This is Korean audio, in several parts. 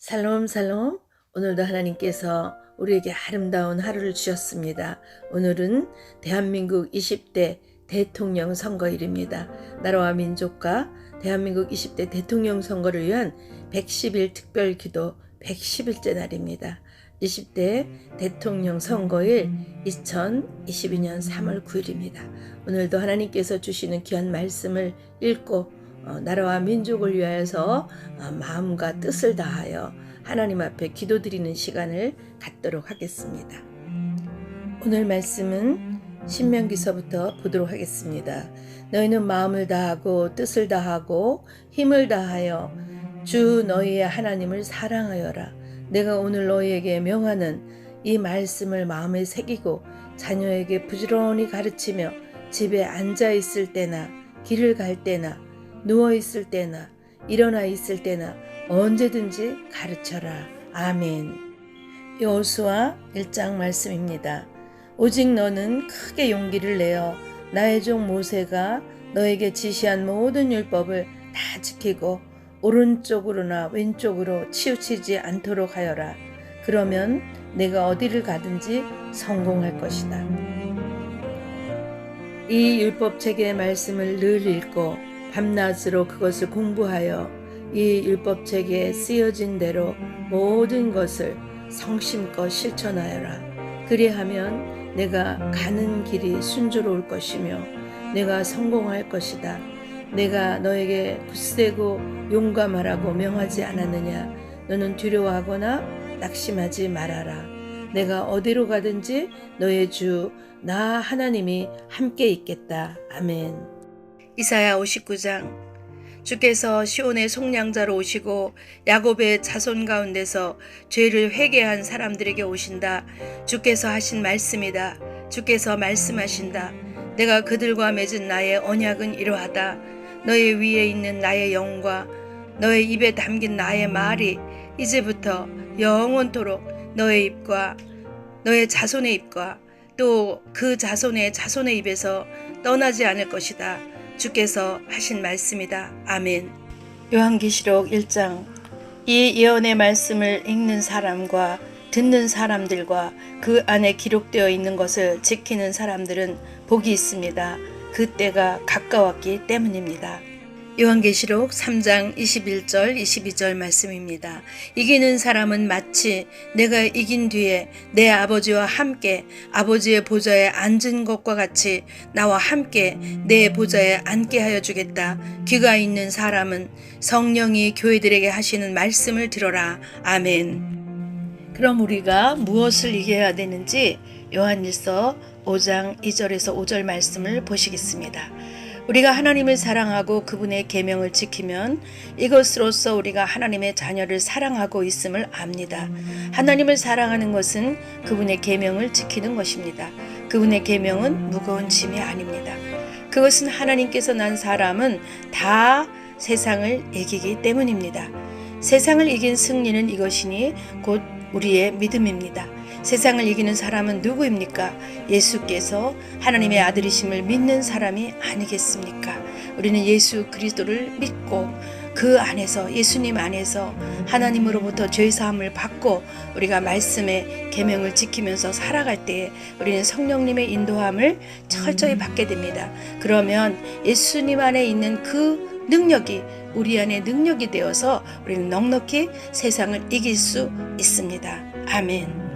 살롬 살롬. 오늘도 하나님께서 우리에게 아름다운 하루를 주셨습니다. 오늘은 대한민국 20대 대통령 선거일입니다. 나라와 민족과 대한민국 20대 대통령 선거를 위한 110일 특별기도 110일째 날입니다. 20대 대통령 선거일 2022년 3월 9일입니다. 오늘도 하나님께서 주시는 귀한 말씀을 읽고 나라와 민족을 위하여서 마음과 뜻을 다하여 하나님 앞에 기도드리는 시간을 갖도록 하겠습니다. 오늘 말씀은 신명기서부터 보도록 하겠습니다. 너희는 마음을 다하고 뜻을 다하고 힘을 다하여 주 너희의 하나님을 사랑하여라. 내가 오늘 너희에게 명하는 이 말씀을 마음에 새기고 자녀에게 부지런히 가르치며 집에 앉아 있을 때나 길을 갈 때나 누워 있을 때나 일어나 있을 때나 언제든지 가르쳐라. 아멘. 여호수아 1장 말씀입니다. 오직 너는 크게 용기를 내어 나의 종 모세가 너에게 지시한 모든 율법을 다 지키고 오른쪽으로나 왼쪽으로 치우치지 않도록 하여라. 그러면 내가 어디를 가든지 성공할 것이다. 이 율법책의 말씀을 늘 읽고 밤낮으로 그것을 공부하여 이 율법책에 쓰여진 대로 모든 것을 성심껏 실천하여라. 그리하면 내가 가는 길이 순조로울 것이며 내가 성공할 것이다. 내가 너에게 굳세고 용감하라고 명하지 않았느냐? 너는 두려워하거나 낙심하지 말아라. 내가 어디로 가든지 너의 주 나 하나님이 함께 있겠다. 아멘. 이사야 59장. 주께서 시온의 속량자로 오시고 야곱의 자손 가운데서 죄를 회개한 사람들에게 오신다. 주께서 하신 말씀이다. 주께서 말씀하신다. 내가 그들과 맺은 나의 언약은 이러하다. 너의 위에 있는 나의 영과 너의 입에 담긴 나의 말이 이제부터 영원토록 너의 입과 너의 자손의 입과 또 그 자손의 입에서 떠나지 않을 것이다. 주께서 하신 말씀이다. 아멘. 요한계시록 1장. 이 예언의 말씀을 읽는 사람과 듣는 사람들과 그 안에 기록되어 있는 것을 지키는 사람들은 복이 있습니다. 그 때가 가까웠기 때문입니다. 요한계시록 3장 21절 22절 말씀입니다. 이기는 사람은 마치 내가 이긴 뒤에 내 아버지와 함께 아버지의 보좌에 앉은 것과 같이 나와 함께 내 보좌에 앉게 하여 주겠다. 귀가 있는 사람은 성령이 교회들에게 하시는 말씀을 들어라. 아멘. 그럼 우리가 무엇을 이겨야 되는지 요한일서 5장 2절에서 5절 말씀을 보시겠습니다. 우리가 하나님을 사랑하고 그분의 계명을 지키면 이것으로써 우리가 하나님의 자녀를 사랑하고 있음을 압니다. 하나님을 사랑하는 것은 그분의 계명을 지키는 것입니다. 그분의 계명은 무거운 짐이 아닙니다. 그것은 하나님께서 난 사람은 다 세상을 이기기 때문입니다. 세상을 이긴 승리는 이것이니 곧 우리의 믿음입니다. 세상을 이기는 사람은 누구입니까? 예수께서 하나님의 아들이심을 믿는 사람이 아니겠습니까? 우리는 예수 그리스도를 믿고 그 안에서 예수님 안에서 하나님으로부터 죄사함을 받고 우리가 말씀의 계명을 지키면서 살아갈 때에 우리는 성령님의 인도함을 철저히 받게 됩니다. 그러면 예수님 안에 있는 그 능력이 우리 안에 능력이 되어서 우리는 넉넉히 세상을 이길 수 있습니다. 아멘.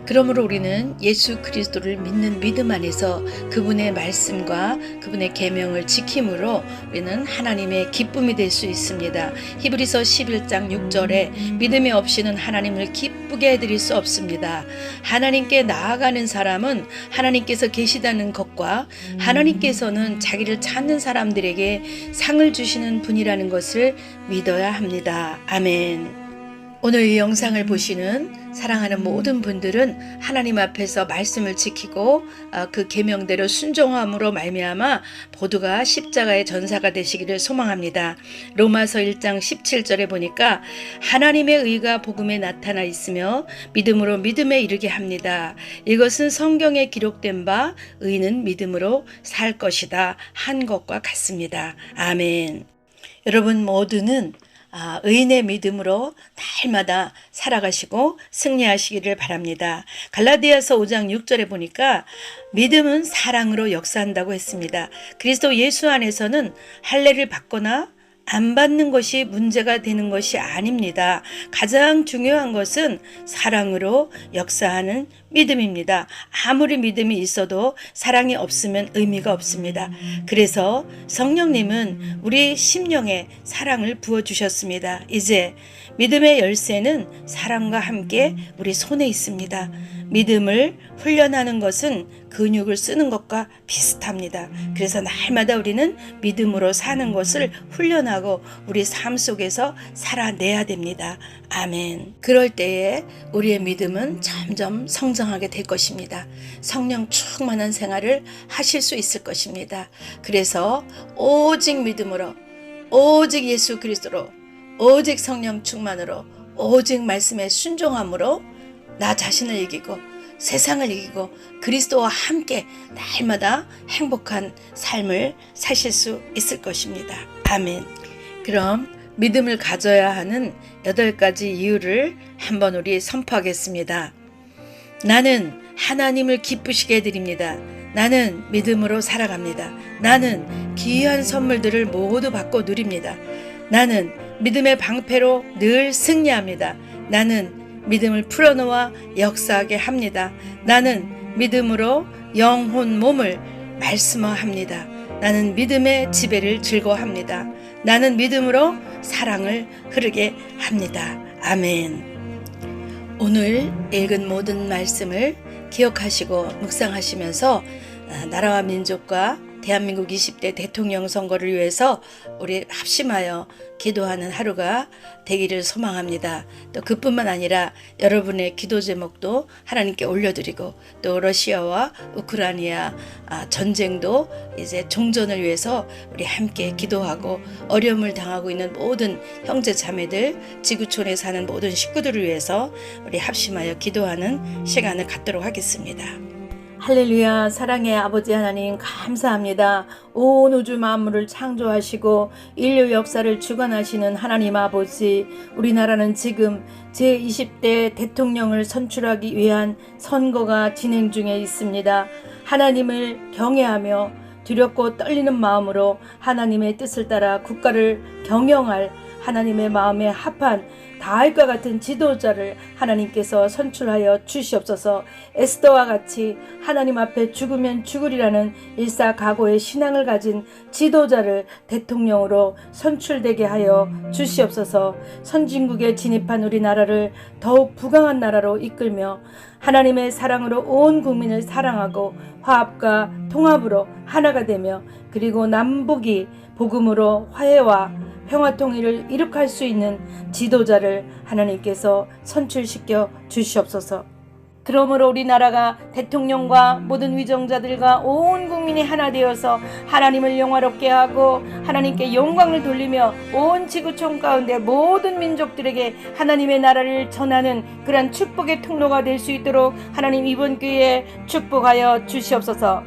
그러므로 우리는 예수 그리스도를 믿는 믿음 안에서 그분의 말씀과 그분의 계명을 지킴으로 우리는 하나님의 기쁨이 될 수 있습니다. 히브리서 11장 6절에 믿음이 없이는 하나님을 기쁘게 해드릴 수 없습니다. 하나님께 나아가는 사람은 하나님께서 계시다는 것과 하나님께서는 자기를 찾는 사람들에게 상을 주시는 분이라는 것을 믿어야 합니다. 아멘. 오늘 이 영상을 보시는 사랑하는 모든 분들은 하나님 앞에서 말씀을 지키고 그 계명대로 순종함으로 말미암아 모두가 십자가의 전사가 되시기를 소망합니다. 로마서 1장 17절에 보니까 하나님의 의가 복음에 나타나 있으며 믿음으로 믿음에 이르게 합니다. 이것은 성경에 기록된 바 의는 믿음으로 살 것이다 한 것과 같습니다. 아멘. 여러분 모두는 의인의 믿음으로 날마다 살아가시고 승리하시기를 바랍니다. 갈라디아서 5장 6절에 보니까 믿음은 사랑으로 역사한다고 했습니다. 그리스도 예수 안에서는 할례를 받거나 안 받는 것이 문제가 되는 것이 아닙니다. 가장 중요한 것은 사랑으로 역사하는 믿음입니다. 아무리 믿음이 있어도 사랑이 없으면 의미가 없습니다. 그래서 성령님은 우리 심령에 사랑을 부어주셨습니다. 이제 믿음의 열쇠는 사랑과 함께 우리 손에 있습니다. 믿음을 훈련하는 것은 근육을 쓰는 것과 비슷합니다. 그래서 날마다 우리는 믿음으로 사는 것을 훈련하고 우리 삶 속에서 살아내야 됩니다. 아멘. 그럴 때에 우리의 믿음은 점점 성장하게 될 것입니다. 성령 충만한 생활을 하실 수 있을 것입니다. 그래서 오직 믿음으로, 오직 예수 그리스도로, 오직 성령 충만으로, 오직 말씀에 순종함으로 나 자신을 이기고 세상을 이기고 그리스도와 함께 날마다 행복한 삶을 사실 수 있을 것입니다. 아멘. 그럼 믿음을 가져야 하는 8가지 이유를 한번 우리 선포하겠습니다. 나는 하나님을 기쁘시게 해드립니다. 나는 믿음으로 살아갑니다. 나는 귀한 선물들을 모두 받고 누립니다. 나는 믿음의 방패로 늘 승리합니다. 나는 믿음을 풀어놓아 역사하게 합니다. 나는 믿음으로 영혼 몸을 말씀화합니다. 나는 믿음의 지배를 즐거워합니다. 나는 믿음으로 사랑을 흐르게 합니다. 아멘. 오늘 읽은 모든 말씀을 기억하시고 묵상하시면서 나라와 민족과 대한민국 20대 대통령 선거를 위해서 우리 합심하여 기도하는 하루가 되기를 소망합니다. 또 그뿐만 아니라 여러분의 기도 제목도 하나님께 올려드리고 또 러시아와 우크라이나 전쟁도 이제 종전을 위해서 우리 함께 기도하고 어려움을 당하고 있는 모든 형제 자매들, 지구촌에 사는 모든 식구들을 위해서 우리 합심하여 기도하는 시간을 갖도록 하겠습니다. 할렐루야. 사랑의 아버지 하나님 감사합니다. 온 우주 만물을 창조하시고 인류 역사를 주관하시는 하나님 아버지, 우리나라는 지금 제20대 대통령을 선출하기 위한 선거가 진행 중에 있습니다. 하나님을 경외하며 두렵고 떨리는 마음으로 하나님의 뜻을 따라 국가를 경영할 하나님의 마음에 합한 다윗과 같은 지도자를 하나님께서 선출하여 주시옵소서. 에스더와 같이 하나님 앞에 죽으면 죽으리라는 일사각오의 신앙을 가진 지도자를 대통령으로 선출되게 하여 주시옵소서. 선진국에 진입한 우리나라를 더욱 부강한 나라로 이끌며 하나님의 사랑으로 온 국민을 사랑하고 화합과 통합으로 하나가 되며 그리고 남북이 복음으로 화해와 평화통일을 이룩할 수 있는 지도자를 하나님께서 선출시켜 주시옵소서. 그러므로 우리나라가 대통령과 모든 위정자들과 온 국민이 하나 되어서 하나님을 영화롭게 하고 하나님께 영광을 돌리며 온 지구촌 가운데 모든 민족들에게 하나님의 나라를 전하는 그러한 축복의 통로가 될 수 있도록 하나님 이번 기회에 축복하여 주시옵소서.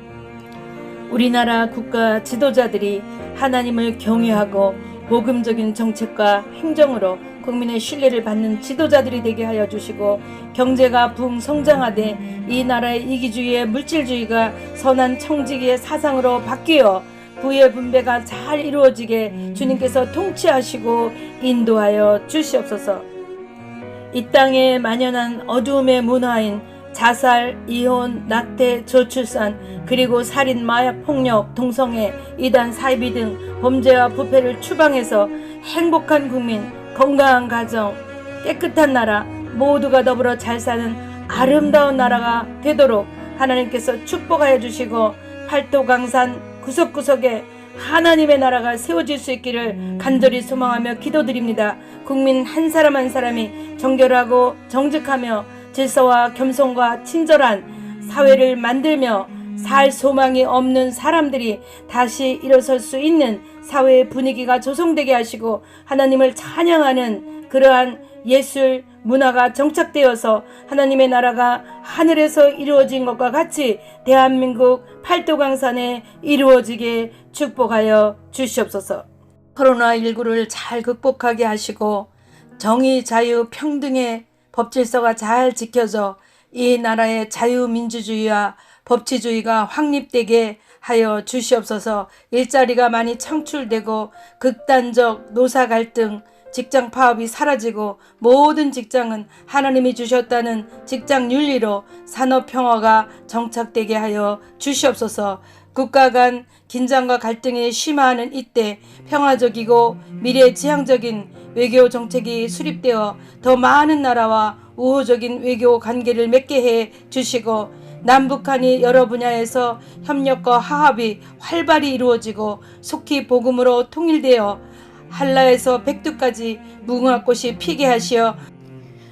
우리나라 국가 지도자들이 하나님을 경외하고 복음적인 정책과 행정으로 국민의 신뢰를 받는 지도자들이 되게 하여 주시고 경제가 부흥성장하되 이 나라의 이기주의의 물질주의가 선한 청지기의 사상으로 바뀌어 부의 분배가 잘 이루어지게 주님께서 통치하시고 인도하여 주시옵소서. 이 땅에 만연한 어두움의 문화인 자살, 이혼, 낙태, 저출산, 그리고 살인, 마약, 폭력, 동성애, 이단, 사이비 등 범죄와 부패를 추방해서 행복한 국민, 건강한 가정, 깨끗한 나라, 모두가 더불어 잘 사는 아름다운 나라가 되도록 하나님께서 축복하여 주시고 팔도강산 구석구석에 하나님의 나라가 세워질 수 있기를 간절히 소망하며 기도드립니다. 국민 한 사람 한 사람이 정결하고 정직하며 질서와 겸손과 친절한 사회를 만들며 살 소망이 없는 사람들이 다시 일어설 수 있는 사회의 분위기가 조성되게 하시고 하나님을 찬양하는 그러한 예술 문화가 정착되어서 하나님의 나라가 하늘에서 이루어진 것과 같이 대한민국 팔도강산에 이루어지게 축복하여 주시옵소서. 코로나19를 잘 극복하게 하시고 정의, 자유, 평등의 법질서가 잘 지켜져 이 나라의 자유민주주의와 법치주의가 확립되게 하여 주시옵소서. 일자리가 많이 창출되고 극단적 노사 갈등, 직장 파업이 사라지고 모든 직장은 하나님이 주셨다는 직장 윤리로 산업 평화가 정착되게 하여 주시옵소서. 국가 간 긴장과 갈등이 심화하는 이때 평화적이고 미래지향적인 외교 정책이 수립되어 더 많은 나라와 우호적인 외교 관계를 맺게 해 주시고 남북한이 여러 분야에서 협력과 화합이 활발히 이루어지고 속히 복음으로 통일되어 한라에서 백두까지 무궁화 꽃이 피게 하시어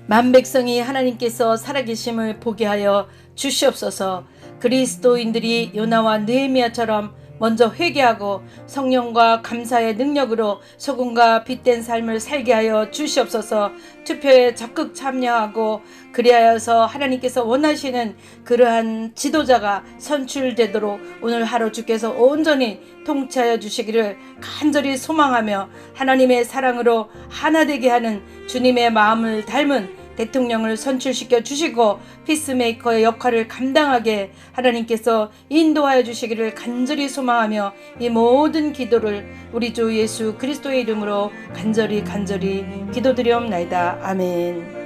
만백성이 하나님께서 살아계심을 보게 하여 주시옵소서. 그리스도인들이 요나와 느헤미야처럼 먼저 회개하고 성령과 감사의 능력으로 소금과 빛된 삶을 살게 하여 주시옵소서. 투표에 적극 참여하고 그리하여서 하나님께서 원하시는 그러한 지도자가 선출되도록 오늘 하루 주께서 온전히 통치하여 주시기를 간절히 소망하며 하나님의 사랑으로 하나 되게 하는 주님의 마음을 닮은 대통령을 선출시켜 주시고 피스메이커의 역할을 감당하게 하나님께서 인도하여 주시기를 간절히 소망하며 이 모든 기도를 우리 주 예수 그리스도의 이름으로 간절히 기도드리옵나이다. 아멘.